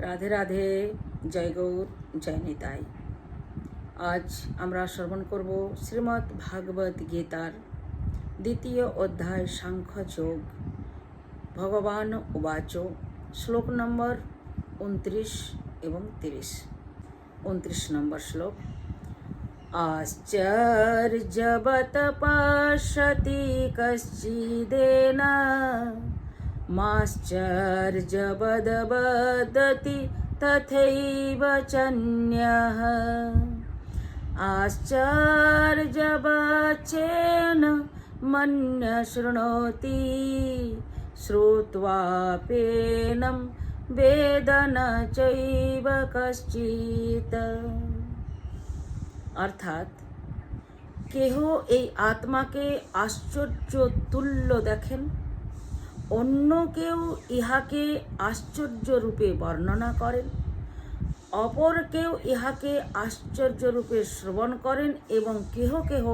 রাধে রাধে, জয় গৌর, জয় নিতাই। আজ আমরা শ্রবণ করব শ্রীমদ্ ভাগবত গীতার দ্বিতীয় অধ্যায় সাংখ্যযোগ। ভগবান উবাচ, শ্লোক নম্বর 29 এবং 30। 29 নম্বর শ্লোক। আশ্চর্যবত পশ্যতি কশ্চিদেন মাশ্চর্যবদ বদতি তথৈব চান্যঃ। আশ্চর্যবচ্ছেন মন্য শৃণোতি শ্রুত্বাপ্যেনং বেদ ন চৈব কশ্চিৎ। অর্থাৎ কেহ এই আত্মাকে আশ্চর্য তুল্য দেখেন, অন্য কেউ ইহাকে আশ্চর্য রূপে বর্ণনা করেন, অপর কেউ ইহাকে আশ্চর্য রূপে শ্রবণ করেন এবং কেহ কেহ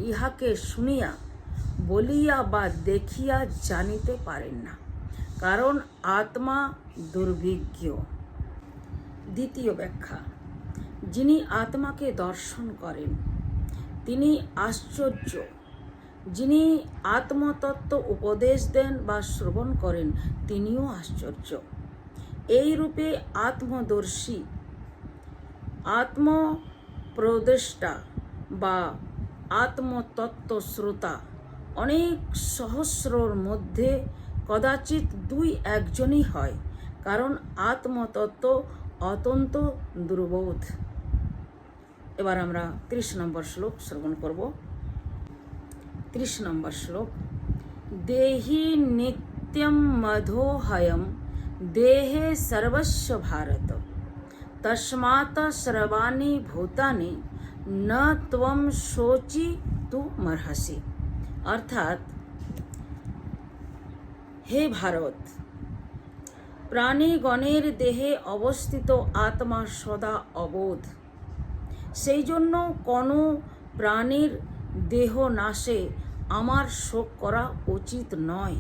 ইহাকে শুনিয়া বলিয়া বা দেখিয়া জানিতে পারেন না, কারণ আত্মা দুর্বিজ্ঞ। দ্বিতীয় ব্যাখ্যা। যিনি আত্মাকে দর্শন করেন তিনি আশ্চর্য, যিনি আত্মতত্ত্ব উপদেশ দেন বা শ্রবণ করেন তিনিও আশ্চর্য। এই রূপে আত্মদর্শী, আত্মপ্রদেষ্টা বা আত্মতত্ত্ব শ্রোতা অনেক সহস্রর মধ্যে কদাচিৎ 2-1 হয়, কারণ আত্মতত্ত্ব অত্যন্ত দুর্বোধ। এবার আমরা 30 নম্বর শ্লোক শ্রবণ করব। 30 নম্বর শ্লোক। দেহি নিত্যম মধোহয়ম দেহে সর্বস্ব ভারত তস্মাৎ সর্বাণি ভূতানি ন ত্বম শোচিতুমর্হসি। অর্থাৎ, হে ভারত, প্রাণীগণের দেহে অবস্থিত আত্মা সদা অবোধ, সেই জন্য কোনো প্রাণীর দেহ নাশে আমার শোক করা উচিত নয়।